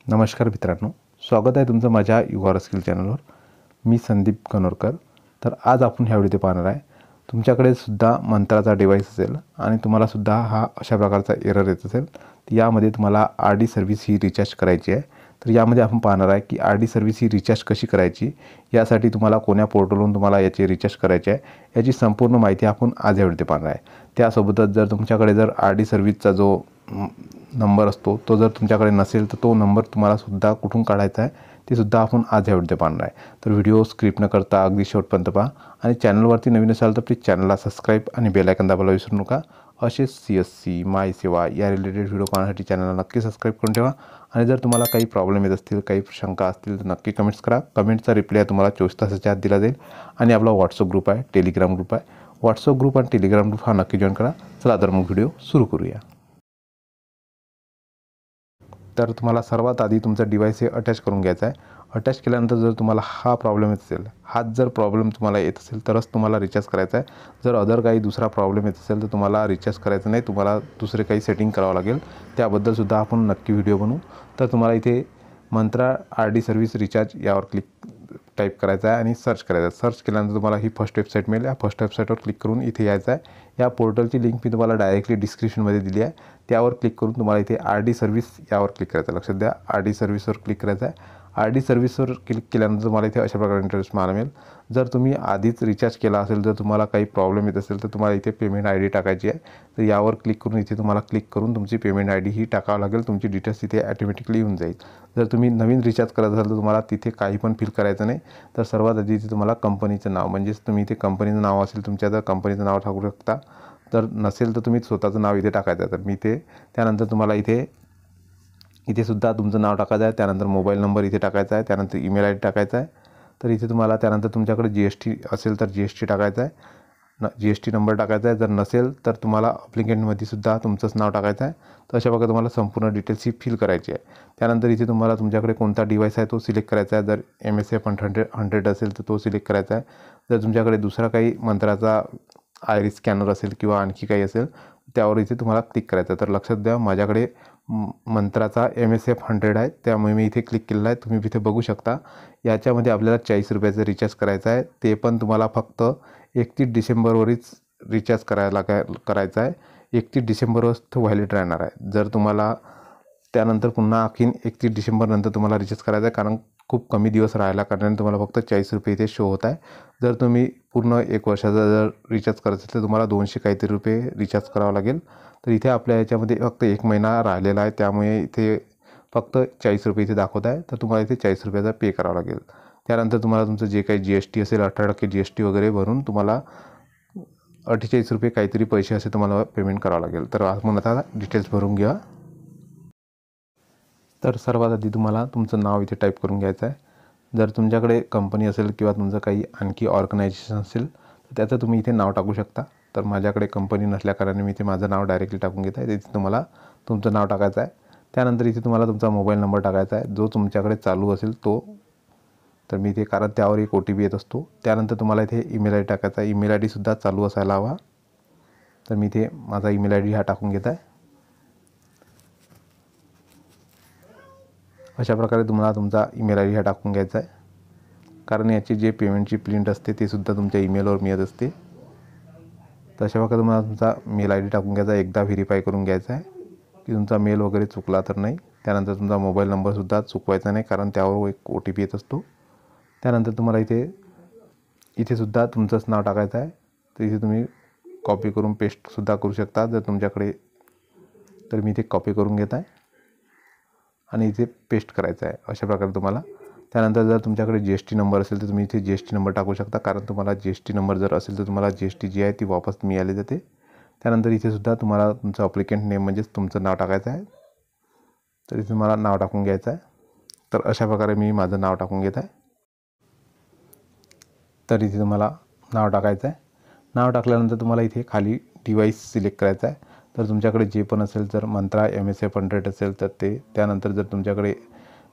नमस्कार मित्रांनो, स्वागत आहे तुमचं माझ्या युवा स्किल चॅनलवर। मी संदीप कनोरकर। तर आज आपण ह्या व्हिडिओ पाहणार आहे। तुमच्याकडे सुद्धा मंत्राचा डिव्हाइस असेल आणि तुम्हाला सुद्धा हा अशा प्रकारचा एरर येत असेल, तर यामध्ये तुम्हाला आरडी सर्व्हिस ही रिचार्ज करायची आहे। तर यामध्ये आपण पाहणार आहे की आरडी सर्व्हिस ही रिचार्ज कशी करायची, यासाठी तुम्हाला कोण्या पोर्टलवरून तुम्हाला याची रिचार्ज करायची आहे, याची संपूर्ण माहिती आपण आज या व्हिडिओ पाहणार आहे। त्यासोबतच जर तुमच्याकडे जर आरडी सर्व्हिसचा जो नंबर असतो तो जर तुमच्याकडे नसेल तर तो नंबर तुम्हाला सुद्धा कुठून काढायचा आहे ते सुद्धा आपण आज या व्हिडिओ पाहणार आहे। तर व्हिडिओ स्किप न करता अगदी शेवटपर्यंत पहा आणि चॅनलवरती नवीन असाल तर प्लीज चॅनलला सबस्क्राईब आणि बेल आयकॉन दाबायला विसरू नका। असेच CSC माय सेवा या रिलेटेड व्हिडिओ पाहण्यासाठी चॅनलला नक्की सबस्क्राईब करून ठेवा। आणि जर तुम्हाला काही प्रॉब्लेम येत असतील, काही शंका असतील तर नक्की कमेंट्स करा। कमेंटचा रिप्लाय तुम्हाला 24 तासाच्या आत दिला जाईल। आणि आपला व्हॉट्सअप ग्रुप आहे, टेलिग्राम ग्रुप आहे। व्हॉट्सअप ग्रुप आणि टेलिग्राम ग्रुप हा नक्की जॉईन करा। चला तर मग व्हिडिओ सुरू करूया। तर तुम्हाला सर्वात आधी तुमचा डिव्हाइस हे अटॅच करून घ्यायचा आहे। अटॅच केल्यानंतर जर तुम्हाला हा प्रॉब्लेम येत असेल, हाच जर प्रॉब्लेम तुम्हाला येत असेल तरच तुम्हाला रिचार्ज करायचा आहे। जर अदर काही दुसरा प्रॉब्लेम येत असेल तर तुम्हाला रिचार्ज करायचं नाही, तुम्हाला दुसरे काही सेटिंग करावं लागेल। त्याबद्दल सुद्धा आपण नक्की व्हिडिओ बनवू। तर तुम्हाला इथे मंत्रा आरडी सर्व्हिस रिचार्ज यावर टाईप करायचा आहे आणि सर्च करायचं आहे। सर्च केल्यानंतर तुम्हाला ही फर्स्ट वेबसाईट मिळेल। या फर्स्ट वेबसाईटवर क्लिक करून इथे यायचं आहे। या पोर्टलची लिंक मी तुम्हाला डायरेक्टली डिस्क्रिप्शनमध्ये दिली आहे। त्यावर क्लिक करून तुम्हाला इथे आरडी सर्व्हिस यावर क्लिक करायचं आहे। लक्षात द्या, आरडी सर्व्हिसवर क्लिक करायचं आहे। आरडी सर्व्हिसवर क्लिक केल्यानंतर तुम्हाला इथे अशा प्रकारे इंटरफेस पाहायला मिळेल। जर तुम्ही आधीच रिचार्ज केला असेल, जर तुम्हाला काही प्रॉब्लेम येत असेल तर तुम्हाला इथे पेमेंट ID टाकायची आहे। तर यावर क्लिक करून इथे तुम्हाला क्लिक करून तुमची पेमेंट ID ही टाकावं लागेल। तुमची डिटेल्स इथे ऑटोमॅटिकली येऊन जाईल। जर तुम्ही नवीन रिचार्ज करत असाल तर तुम्हाला तिथे काही पण फिल करायचं नाही। तर सर्वात आधी इथे तुम्हाला कंपनीचं नाव, म्हणजेच तुम्ही इथे कंपनीचं नाव असेल तुमच्या तर कंपनीचं नाव टाकू शकता। तर नसेल तर तुम्ही स्वतःचं नाव इथे टाकायचं। तर मी ते त्यानंतर तुम्हाला इथे सुद्धा तुमचं नाव टाकायचं आहे। त्यानंतर मोबाईल नंबर इथे टाकायचा आहे। त्यानंतर ईमेल ID टाकायचा आहे। तर इथे तुम्हाला त्यानंतर तुमच्याकडे GST असेल तर GST टाकायचा आहे, GST नंबर टाकायचा आहे। जर नसेल तर तुम्हाला ॲप्लिकेंटमध्ये सुद्धा तुमचंच नाव टाकायचं आहे। तर अशा प्रकारे तुम्हाला संपूर्ण डिटेल्स ही फिल करायची आहे। त्यानंतर इथे तुम्हाला तुमच्याकडे कोणता डिव्हाइस आहे तो सिलेक्ट करायचा आहे। जर MSF 100 असेल तर तो सिलेक्ट करायचा आहे। जर तुमच्याकडे दुसरा काही मंत्राचा आयरिस स्कॅनर असेल किंवा आणखी काही असेल त्यावर इथे तुम्हाला क्लिक करायचं। तर लक्षात द्या, माझ्याकडे मंत्राचा MSF 100 आहे, त्यामुळे मी इथे क्लिक केलेलं आहे। तुम्ही इथे बघू शकता, याच्यामध्ये आपल्याला 40 रुपयाचं रिचार्ज करायचं आहे। ते पण तुम्हाला फक्त 31 डिसेंबरवरच रिचार्ज करायचा आहे। 31 डिसेंबरवरच तो व्हॅलिड राहणार आहे। जर तुम्हाला त्यानंतर पुन्हा आणखीन 31 डिसेंबरनंतर तुम्हाला रिचार्ज करायचा आहे, कारण खूप कमी दिवस राहिला कारणाने तुम्हाला फक्त 40 रुपये इथे शो होत आहे। जर तुम्ही पूर्ण 1 वर्षाचा जर रिचार्ज करत असेल तर तुम्हाला 200 काहीतरी रुपये रिचार्ज करावं लागेल। तर इथे आपल्या याच्यामध्ये फक्त 1 महिना राहिलेला आहे, त्यामुळे इथे फक्त 40 रुपये इथे दाखवत आहे। तर तुम्हाला इथे 40 रुपयाचा पे करावा लागेल। त्यानंतर तुम्हाला तुमचं जे काही GST असेल 18% GST वगैरे भरून तुम्हाला 48 रुपये काहीतरी पैसे असे तुम्हाला पेमेंट करावं लागेल। तर आपण आता डिटेल्स भरून घ्या। तर सर्वात आधी तुम्हाला तुमचं नाव इथे टाईप करून घ्यायचं आहे। जर तुमच्याकडे कंपनी असेल किंवा तुमचं काही आणखी ऑर्गनायझेशन असेल तर त्याचं तुम्ही इथे नाव टाकू शकता। तर माझ्याकडे कंपनी नसल्याकारणाने मी इथे माझं नाव डायरेक्टली टाकून घेत आहे। तिथे तुम्हाला तुमचं नाव टाकायचं आहे। त्यानंतर इथे तुम्हाला तुमचा मोबाईल नंबर टाकायचा आहे, जो तुमच्याकडे चालू असेल तो। तर मी इथे, कारण त्यावर एक OTP येत असतो। त्यानंतर तुम्हाला इथे ईमेल ID टाकायचा आहे। ईमेल ID सुद्धा चालू असायला हवा। तर मी इथे माझा ईमेल ID हा टाकून घेत आहे। अशा प्रकारे तुम्हाला तुमचा ईमेल ID हा टाकून घ्यायचा आहे, कारण याची जे पेमेंटची प्रिंट असते ते सुद्धा तुमच्या ईमेलवर मिळत असते। तर अशा प्रकारे तुम्हाला तुमचा मेल ID टाकून घ्यायचा आहे। एकदा व्हेरीफाय करून घ्यायचा आहे की तुमचा मेल वगैरे चुकला तर नाही। त्यानंतर तुमचा मोबाईल नंबरसुद्धा चुकवायचा नाही, कारण त्यावर एक OTP येत असतो। त्यानंतर तुम्हाला इथे सुद्धा तुमचंच नाव टाकायचं आहे। तर इथे तुम्ही कॉपी करून पेस्टसुद्धा करू शकता जर तुमच्याकडे। तर मी इथे कॉपी करून घेत आहे आणि इथे पेस्ट करायचं आहे अशा प्रकारे तुम्हाला। त्यानंतर जर तुमच्याकडे GST नंबर असेल तर तुम्ही इथे GST नंबर टाकू शकता, कारण तुम्हाला GST नंबर जर असेल तर तुम्हाला GST जी आहे ती वापस मिळाली जाते। त्यानंतर इथे सुद्धा तुम्हाला तुमचं ॲप्लिकेंट नेम म्हणजेच तुमचं नाव टाकायचं आहे। तर इथे तुम्हाला नाव टाकून घ्यायचं आहे। तर अशा प्रकारे मी माझं नाव टाकून घेत आहे। तर इथे तुम्हाला नाव टाकायचं आहे। नाव टाकल्यानंतर तुम्हाला इथे खाली डिव्हाइस सिलेक्ट करायचा आहे। तर तुमच्याकडे जे पण असेल, जर मंत्रा MSF 100 असेल तर ते, त्यानंतर जर तुमच्याकडे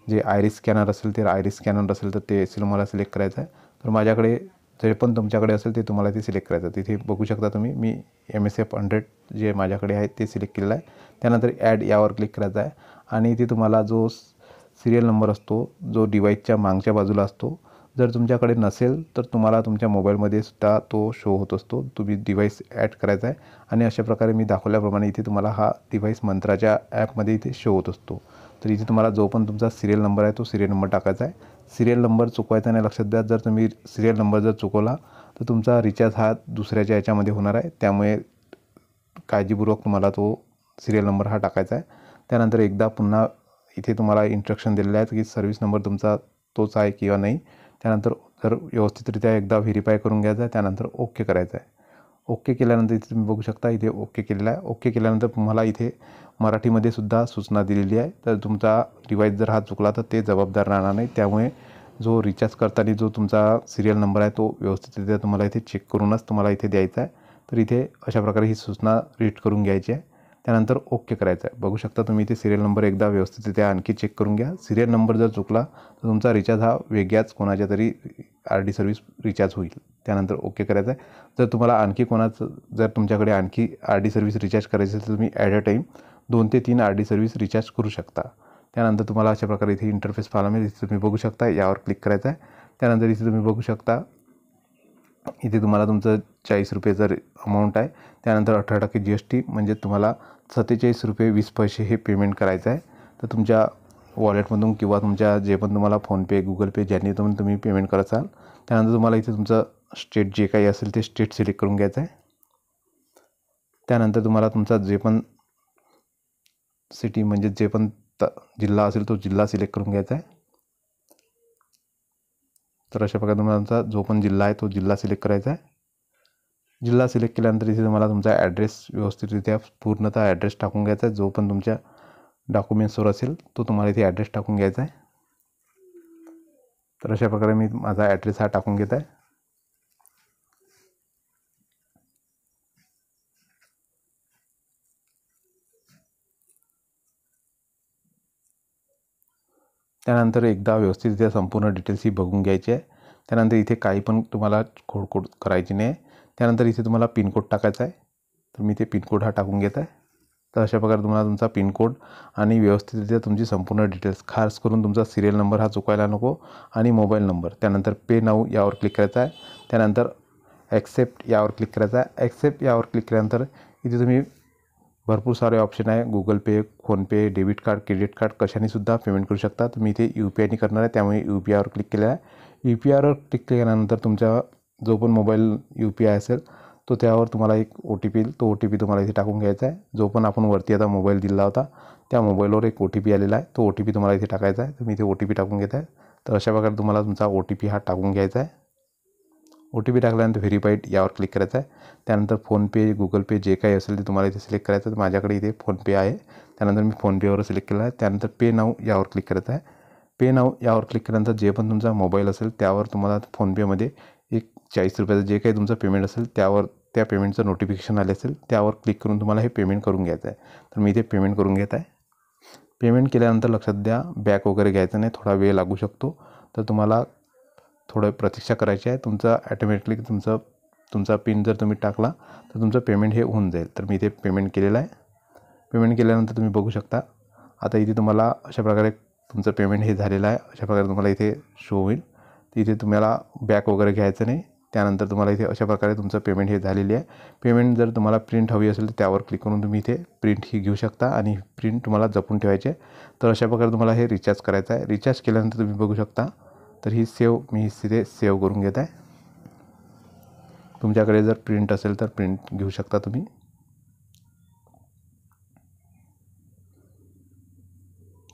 जे आयरिस स्कॅनर असेल ते आयरिस स्कॅनर असेल तर ते मला सिलेक्ट करायचं आहे। तर माझ्याकडे जे पण तुमच्याकडे असेल ते तुम्हाला ते सिलेक्ट करायचं आहे। तिथे बघू शकता तुम्ही, मी MSF 100 जे माझ्याकडे आहे ते सिलेक्ट केलेलं आहे। त्यानंतर ॲड यावर क्लिक करायचं आहे आणि इथे तुम्हाला जो सिरियल नंबर असतो जो डिव्हाइसच्या मागच्या बाजूला असतो. जर तुमच्याकडे नसेल तर तुम्हाला तुमच्या मोबाईलमध्ये सुद्धा तो शो होत असतो. तुम्ही डिव्हाइस ॲड करायचा आहे आणि अशा प्रकारे मी दाखवल्याप्रमाणे इथे तुम्हाला हा डिव्हाइस मंत्राच्या ॲपमध्ये इथे शो होत असतो. तर इथे तुम्हाला जो पण तुमचा सिरियल नंबर आहे तो सिरियल नंबर टाकायचा आहे. सिरियल नंबर चुकवायचा नाही, लक्षात द्या. जर तुम्ही सिरियल नंबर जर चुकवला तर तुमचा रिचार्ज हा दुसऱ्याच्या याच्यामध्ये होणार आहे. त्यामुळे काळजीपूर्वक तुम्हाला तो सिरियल नंबर हा टाकायचा आहे. त्यानंतर एकदा पुन्हा इथे तुम्हाला इन्स्ट्रक्शन दिलेले आहेत की सर्व्हिस नंबर तुमचा तोच आहे किंवा नाही. त्यानंतर जर व्यवस्थितरित्या एकदा व्हेरीफाय करून घ्यायचं आहे. त्यानंतर ओके करायचं आहे. ओके केल्यानंतर इथे तुम्ही बघू शकता इथे ओके केलेलं आहे. ओके केल्यानंतर तुम्हाला इथे मराठीमध्ये सुद्धा सूचना दिलेली आहे. तर तुमचा डिव्हाइस जर हा चुकला तर ते जबाबदार राहणार नाही. त्यामुळे जो रिचार्ज करताना जो तुमचा सिरियल नंबर आहे तो व्यवस्थितरित्या तुम्हाला इथे चेक करूनच तुम्हाला इथे द्यायचा आहे. तर इथे अशा प्रकारे ही सूचना रीड करून घ्यायची आहे. त्यानंतर ओके करायचं आहे. बघू शकता तुम्ही इथे सिरियल नंबर एकदा व्यवस्थितरित्या आणखी चेक करून घ्या. सिरियल नंबर जर चुकला तर तुमचा रिचार्ज हा वेगळ्याच कोणाच्या तरी RD सर्व्हिस रिचार्ज होईल. त्यानंतर ओके करायचं आहे. जर तुम्हाला आणखी कोणाचं जर तुमच्याकडे आणखी RD सर्व्हिस रिचार्ज करायची असेल तर तुम्ही ॲट अ टाईम 2 ते 3 RD सर्व्हिस रिचार्ज करू शकता. त्यानंतर तुम्हाला अशा प्रकारे इथे इंटरफेस पाहायला मिळेल. इथे तुम्ही बघू शकता, यावर क्लिक करायचं आहे. त्यानंतर इथे तुम्ही बघू शकता इथे तुम्हाला तुमचं ₹40 जर अमाऊंट आहे. त्यानंतर 18% GST म्हणजे तुम्हाला ₹47.20 हे पेमेंट करायचं आहे. तर तुमच्या वॉलेटमधून किंवा तुमच्या जे पण तुम्हाला फोनपे, गुगल पे ज्यांनी तुम्ही पेमेंट करत असाल. त्यानंतर तुम्हाला इथे तुमचं स्टेट जे काही असेल ते स्टेट सिलेक्ट करून घ्यायचं आहे. त्यानंतर तुम्हाला तुमचा जे पण सिटी म्हणजे जे पण जिल्हा असेल तो जिल्हा सिलेक्ट करून घ्यायचा आहे. तर अशा प्रकारे तुम्हाला तुमचा जो पण जिल्हा आहे तो जिल्हा सिलेक्ट करायचा आहे. जिल्हा सिलेक्ट केल्यानंतर इथे तुम्हाला तुमचा ॲड्रेस व्यवस्थितरित्या पूर्णतः ॲड्रेस टाकून घ्यायचा आहे. जो पण तुमच्या डॉक्युमेंट्सवर असेल तो तुम्हाला इथे ॲड्रेस टाकून घ्यायचा आहे. तर अशा प्रकारे मी माझा ॲड्रेस हा टाकून घेत आहे. त्यानंतर एकदा व्यवस्थितरित्या संपूर्ण डिटेल्स ही बघून घ्यायची आहे. त्यानंतर इथे काही पण तुम्हाला खोडकोड करायची नाही. त्यानंतर इथे तुम्हाला पिनकोड टाकायचा आहे. तर मी ते पिनकोड हा टाकून घेत आहे. तर अशा प्रकारे तुम्हाला तुमचा पिनकोड आणि व्यवस्थितरित्या तुमची संपूर्ण डिटेल्स, खास करून तुमचा सिरियल नंबर हा चुकायला नको आणि मोबाईल नंबर. त्यानंतर पे नाऊ यावर क्लिक करायचं आहे. त्यानंतर ॲक्सेप्ट यावर क्लिक करायचं आहे. ॲक्सेप्ट यावर क्लिक केल्यानंतर इथे तुम्ही भरपूर सारे ऑप्शन आहे. Google Pay, PhonePe, debit card, credit card कशानेसुद्धा पेमेंट करू शकता. तुम्ही इथे UPIने करणार आहे, त्यामुळे UPIवर क्लिक केलं आहे. UPIवर क्लिक केल्यानंतर तुमचा जो पण मोबाईल UPI असेल तो त्यावर तुम्हाला एक OTP येईल. तो OTP तुम्हाला इथे टाकून घ्यायचा आहे. जो पण आपण वरती आता मोबाईल दिला होता त्या मोबाईलवर एक OTP आलेला आहे. तो OTP तुम्हाला इथे टाकायचा आहे. तुम्ही इथे OTP टाकून घेत आहे. तर अशा प्रकारे तुम्हाला तुमचा OTP हा टाकून घ्यायचा आहे. OTP टाकल्यानंतर व्हेरीफाईड यावर क्लिक करायचं आहे. त्यानंतर फोनपे, गुगल पे जे काही असेल ते तुम्हाला इथे सिलेक्ट करायचं आहे. माझ्याकडे इथे फोनपे आहे, त्यानंतर मी फोनपेवर सिलेक्ट केलं आहे. त्यानंतर पे नाऊ यावर क्लिक करायचं आहे. पे नाऊ यावर क्लिक केल्यानंतर जे पण तुमचा मोबाईल असेल त्यावर तुम्हाला फोनपेमध्ये एक ₹40 जे काही तुमचं पेमेंट असेल त्यावर त्या पेमेंटचं नोटिफिकेशन आले असेल त्यावर क्लिक करून तुम्हाला हे पेमेंट करून घ्यायचं आहे. तर मी इथे पेमेंट करून घेत आहे. पेमेंट केल्यानंतर लक्षात द्या, बॅक वगैरे घ्यायचं नाही, थोडा वेळ लागू शकतो. तर तुम्हाला थोडं प्रतीक्षा करायची आहे. तुमचं ॲटोमॅटिकली तुमचा पिन जर तुम्ही टाकला तर तुमचं पेमेंट हे होऊन जाईल. तर मी इथे पेमेंट केलेलं आहे. पेमेंट केल्यानंतर तुम्ही बघू शकता आता इथे तुम्हाला अशा प्रकारे तुमचं पेमेंट हे झालेलं आहे. अशा प्रकारे तुम्हाला इथे शो होईल. तर इथे तुम्हाला बॅक वगैरे घ्यायचं नाही. त्यानंतर तुम्हाला इथे अशा प्रकारे तुमचं पेमेंट हे झालेली आहे. पेमेंट जर तुम्हाला प्रिंट हवी असेल तर त्यावर क्लिक करून तुम्ही इथे प्रिंट ही घेऊ शकता आणि प्रिंट तुम्हाला जपून ठेवायची आहे. तर अशा प्रकारे तुम्हाला हे रिचार्ज करायचं आहे. रिचार्ज केल्यानंतर तुम्ही बघू शकता तर ही मी इथे सेव्ह करून घेत आहे. तुमच्याकडे जर प्रिंट असेल तर प्रिंट घेऊ शकता तुम्ही.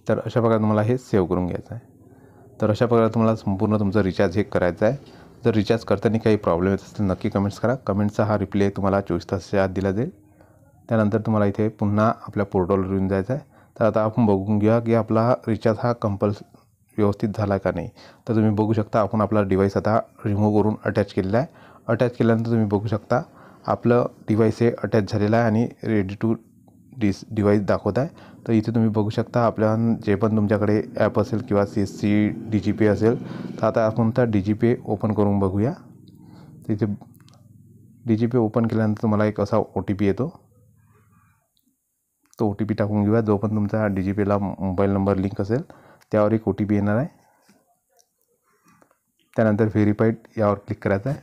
तर अशा प्रकारे तुम्हाला हे सेव्ह करून घ्यायचं आहे. तर अशा प्रकारे तुम्हाला संपूर्ण तुमचं रिचार्ज हे करायचं आहे. जर रिचार्ज करताना काही प्रॉब्लेम येत असतील नक्की कमेंट्स करा. कमेंटचा हा रिप्लाय तुम्हाला 24 तासाच्या आत दिला जाईल. त्यानंतर तुम्हाला इथे पुन्हा आपल्या पोर्टलवर येऊन जायचं आहे. तर आता आपण बघून घ्या की आपला रिचार्ज हा व्यवस्थित झाला का नाही. तर तुम्ही बघू शकता आपण आपला डिव्हाइस आता रिमूव्ह करून अटॅच केलेला आहे. अटॅच केल्यानंतर तुम्ही बघू शकता आपलं डिव्हाइस हे अटॅच झालेलं आहे आणि रेडी टू डिव्हाइस दाखवत आहे. तर इथे तुम्ही बघू शकता आपल्या जे पण तुमच्याकडे ॲप असेल किंवा CSC DigiPay असेल तर आता आपण त्या DigiPay ओपन करून बघूया. तर इथे DigiPay ओपन केल्यानंतर तुम्हाला एक असा OTP येतो. तो OTP टाकून घेऊया. जो पण तुमचा DigiPayला मोबाईल नंबर लिंक असेल त्यावर एक OTP येणार आहे. त्यानंतर व्हेरीफाईड यावर क्लिक करायचं आहे.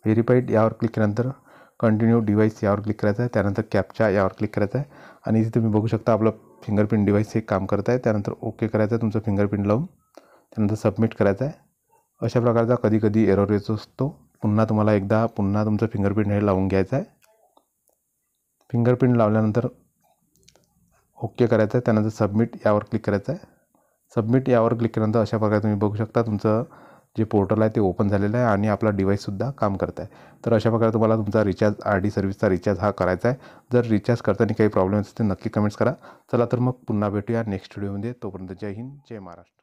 व्हेरीफाईड यावर क्लिक केल्यानंतर कंटिन्यू डिव्हाइस यावर क्लिक करायचं आहे. त्यानंतर कॅप्चा यावर क्लिक करायचं आहे आणि इथे तुम्ही बघू शकता आपलं फिंगरप्रिंट डिव्हाइस हे काम करत आहे. त्यानंतर ओके करायचं आहे तुमचं फिंगरप्रिंट लावून. त्यानंतर सबमिट करायचं आहे. अशा प्रकारचा कधी कधी एरर येत असतो. पुन्हा तुम्हाला पुन्हा तुमचं फिंगरप्रिंट हे लावून घ्यायचं आहे. फिंगरप्रिंट लावल्यानंतर ओके करायचं आहे. त्यानंतर सबमिट यावर क्लिक करायचं आहे. सबमिट यावर क्लिक केल्यानंतर अशा प्रकारे तुम्ही बघू शकता तुमचं जे पोर्टल आहे ते ओपन झालेलं आहे आणि आपला डिव्हाइससुद्धा काम करत आहे. तर अशा प्रकारे तुम्हाला तुमचा रिचार्ज RD सर्व्हिसचा रिचार्ज हा करायचा आहे. जर रिचार्ज करताना काही प्रॉब्लेम असेल तर नक्की कमेंट्स करा. चला तर मग पुन्हा भेटूया नेक्स्ट व्हिडिओमध्ये. तोपर्यंत जय हिंद, जय महाराष्ट्र.